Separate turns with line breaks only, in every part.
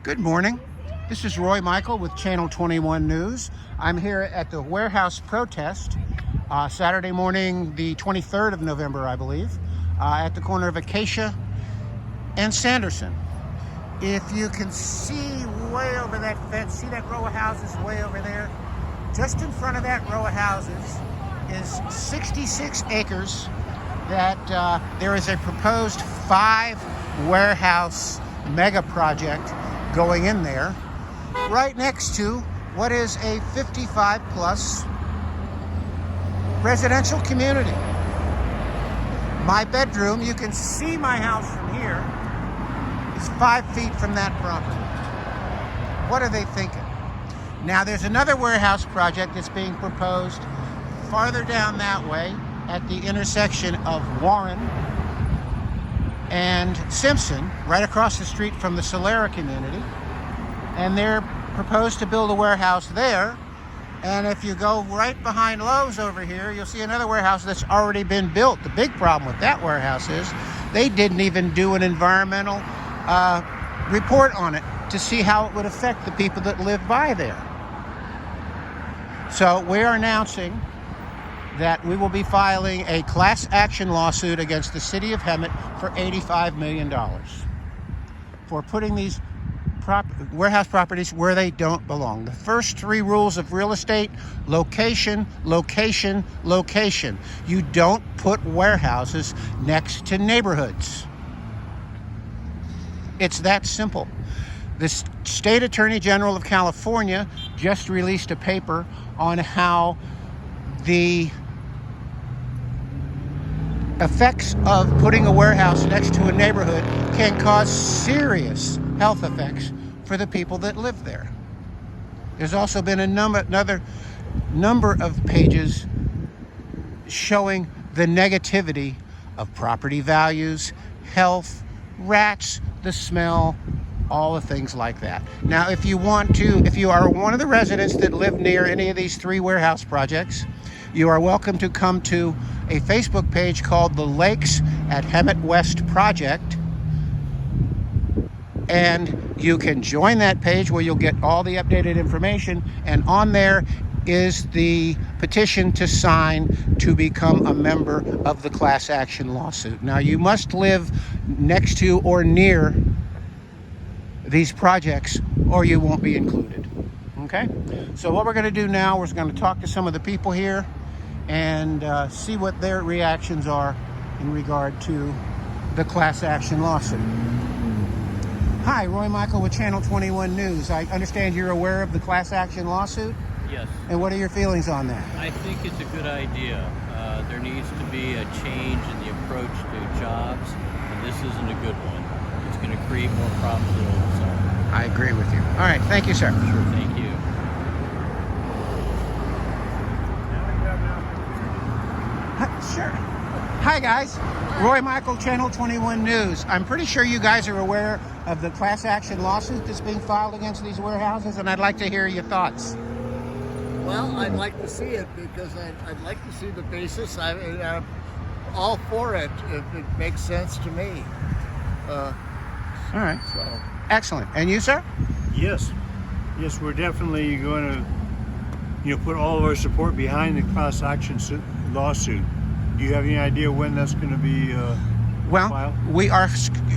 Good morning. This is Roy Michael with Channel 21 News. I'm here at the warehouse protest Saturday morning, the 23rd of November, I believe, at the corner of Acacia and Sanderson. If you can see way over that fence, see that row of houses way over there? Just in front of that row of houses is 66 acres that there is a proposed 5-warehouse mega project going in there, right next to what is a 55-plus residential community. My bedroom, you can see my house from here, is 5 feet from that property. What are they thinking? Now, there's another warehouse project that's being proposed farther down that way at the intersection of Warren and Simpson, right across the street from the Solera community. And they're proposed to build a warehouse there. And if you go right behind Lowe's over here, you'll see another warehouse that's already been built. The big problem with that warehouse is they didn't even do an environmental report on it to see how it would affect the people that live by there. So we are announcing that we will be filing a class action lawsuit against the city of Hemet for $85 million for putting these warehouse properties where they don't belong. The first 3 rules of real estate: location, location, location. You don't put warehouses next to neighborhoods. It's that simple. The State Attorney General of California just released a paper on how the effects of putting a warehouse next to a neighborhood can cause serious health effects for the people that live there. There's also been another number of pages showing the negativity of property values, health, rats, the smell, all the things like that. Now, if you are one of the residents that live near any of these 3 warehouse projects, you are welcome to come to a Facebook page called The Lakes at Hemet West Project. And you can join that page where you'll get all the updated information. And on there is the petition to sign to become a member of the class action lawsuit. Now, you must live next to or near these projects or you won't be included. Okay? So what we're going to do now, we're going to talk to some of the people here and see what their reactions are in regard to the class action lawsuit. Hi, Roy Michael with Channel 21 News. I understand you're aware of the class action lawsuit?
Yes.
And what are your feelings on that?
I think it's a good idea. There needs to be a change in the approach to jobs, and this isn't a good one. It's going to create more problems than it'll solve.
I agree with you. All right, thank you, sir.
Sure, thank you.
Sure. Hi, guys. Roy Michael, Channel 21 News. I'm pretty sure you guys are aware of the class action lawsuit that's being filed against these warehouses, and I'd like to hear your thoughts.
Well, I'd like to see it because I'd like to see the basis. I'm all for it if it makes sense to me.
All right.
So.
Excellent. And you, sir?
Yes, we're definitely going to, put all of our support behind the class action lawsuit. Do you have any idea when that's going to be filed?
We are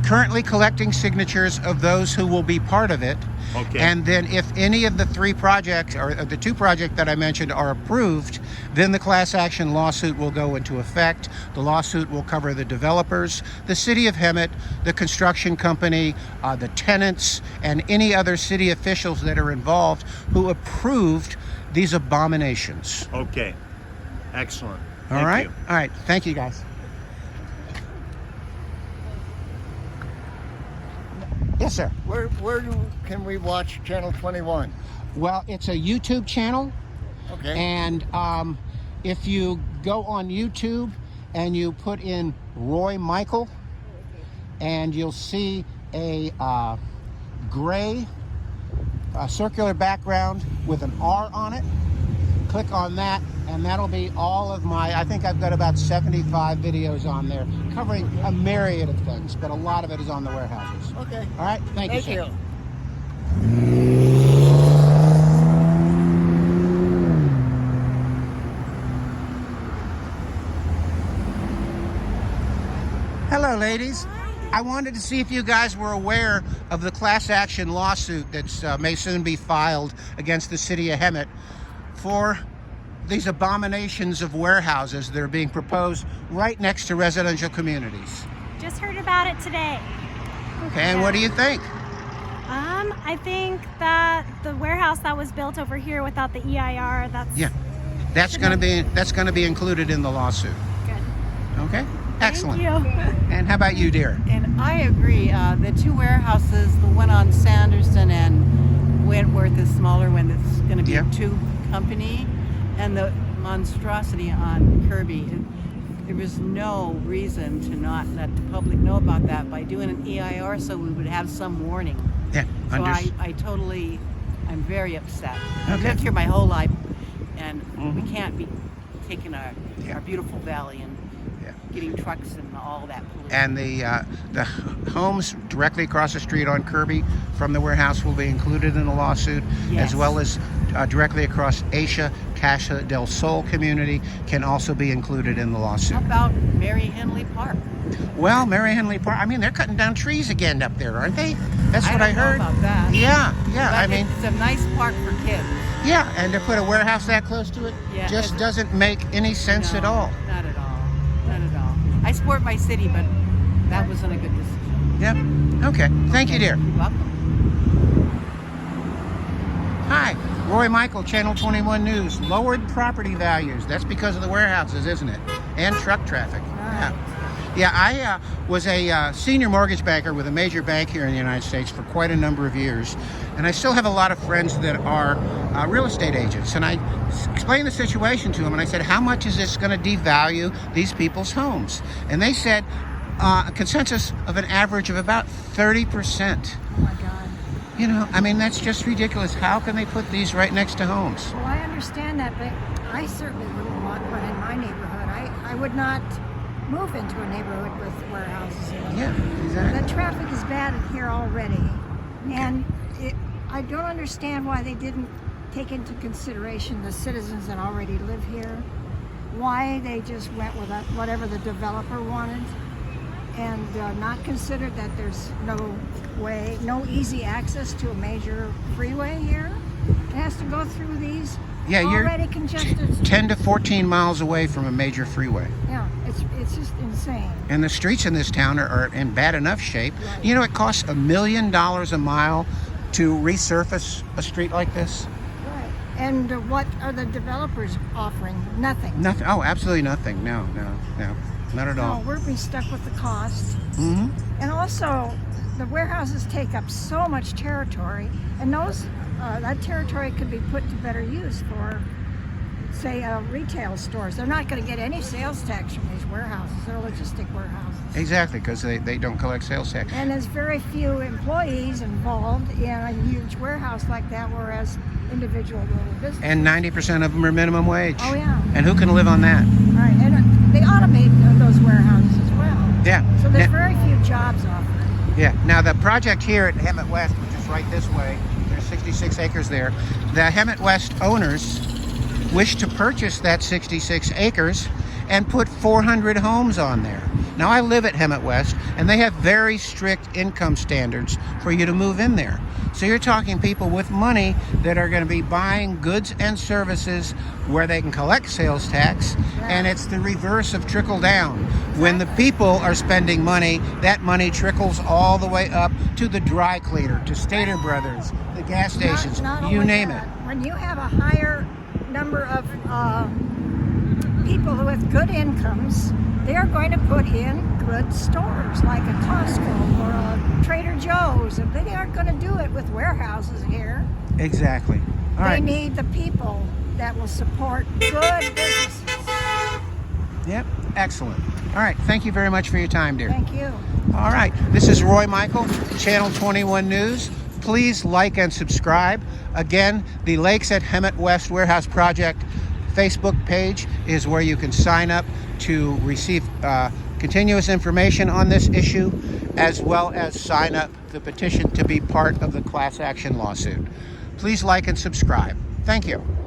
currently collecting signatures of those who will be part of it.
Okay.
And then if any of the 3 projects, or the 2 projects that I mentioned, are approved, then the class action lawsuit will go into effect. The lawsuit will cover the developers, the city of Hemet, the construction company, the tenants, and any other city officials that are involved who approved these abominations.
Okay, excellent.
All right?
You.
All right. Thank you, guys. Yes, sir.
Where can we watch Channel 21?
Well, it's a YouTube channel.
Okay.
And if you go on YouTube and you put in Roy Michael, and you'll see a gray circular background with an R on it. Click on that, And that'll be all of I think I've got about 75 videos on there covering a myriad of things, but a lot of it is on the warehouses.
Okay.
All right, thank you,
Thank
sir.
you.
Hello, ladies. I wanted to see if you guys were aware of the class action lawsuit that may soon be filed against the city of Hemet for these abominations of warehouses that are being proposed right next to residential communities.
Just heard about it today.
Okay, and what do you think?
I think that the warehouse that was built over here without the EIR,
That's going to be included in the lawsuit.
good.
Okay, excellent.
Thank you.
And how about you, dear?
And I agree. The two warehouses, the one on Sanderson and Wentworth, is smaller one. That's going to be
Yeah.
a two company, and the monstrosity on Kirby. There was no reason to not let the public know about that by doing an EIR, so we would have some warning.
Yeah,
So I'm very upset. I've
Okay.
lived here my whole life, and
Mhm.
we can't be taking our beautiful valley and
Yeah.
getting trucks and all that pollution.
And the homes directly across the street on Kirby from the warehouse will be included in the lawsuit,
Yes.
as well as directly across Asia, Casa del Sol community can also be included in the lawsuit.
How about Mary Henley Park?
Well, Mary Henley Park, I mean, they're cutting down trees again up there, aren't they? That's what I
don't know
heard.
about that.
Yeah,
But
I mean,
it's a nice park for kids.
yeah, and to put a warehouse that close to it
Yeah,
just
it's-
doesn't make any sense at
No,
all.
Not at all. Not at all. I support my city, but that wasn't a good decision.
Yeah, okay. Thank you, dear.
You're welcome.
Hi, Roy Michael, Channel 21 News. Lowered property values. That's because of the warehouses, isn't it? And truck traffic. Yeah, I was a senior mortgage banker with a major bank here in the United States for quite a number of years. And I still have a lot of friends that are real estate agents. And I explained the situation to them, and I said, how much is this going to devalue these people's homes? And they said a consensus of an average of about 30%.
Oh my God.
You know, I mean, that's just ridiculous. How can they put these right next to homes?
Well, I understand that, but I certainly wouldn't want one in my neighborhood. I would not move into a neighborhood with warehouses in it.
Yeah, exactly.
The traffic is bad in here already. And I don't understand why they didn't take into consideration the citizens that already live here. Why they just went with whatever the developer wanted and not considered that there's no easy access to a major freeway here. It has to go through these
Yeah, you're
already congested.
10 to 14 miles away from a major freeway.
Yeah, it's just insane.
And the streets in this town are in bad enough shape.
Right.
You know, it costs $1 million a mile to resurface a street like this.
Right. And what are the developers offering? Nothing.
Nothing. Oh, absolutely nothing. No, not at
No,
all.
we're being stuck with the cost.
Mm-hmm.
And also, the warehouses take up so much territory, and that territory could be put to better use for, say, retail stores. They're not going to get any sales tax from these warehouses. They're logistic warehouses.
Exactly, because they don't collect sales tax.
And there's very few employees involved in a huge warehouse like that, whereas individual little businesses.
And 90% of them are minimum wage.
Oh, yeah.
And who can live on that?
Right, and they automate those warehouses as well.
Yeah.
So there's
Now-
very few jobs offered.
Yeah. Now the project here at Hemet West, which is right this way, there's 66 acres there. The Hemet West owners wish to purchase that 66 acres and put 400 homes on there. Now I live at Hemet West, and they have very strict income standards for you to move in there. So you're talking people with money that are going to be buying goods and services where they can collect sales tax, and it's the reverse of trickle down. When the people are spending money, that money trickles all the way up to the dry cleaner, to Stater Brothers, the gas stations,
Not
you
only
name
that,
it.
When you have a higher number of people with good incomes, they are going to put in good stores like a Costco or a Trader Joe's. And they aren't going to do it with warehouses here.
Exactly. All
They
right.
need the people that will support good businesses.
Yep. Excellent. All right. Thank you very much for your time, dear.
Thank you.
All right. This is Roy Michael, Channel 21 News. Please like and subscribe. Again, the Lakes at Hemet West Warehouse Project Facebook page is where you can sign up to receive continuous information on this issue, as well as sign up the petition to be part of the class action lawsuit. Please like and subscribe. Thank you.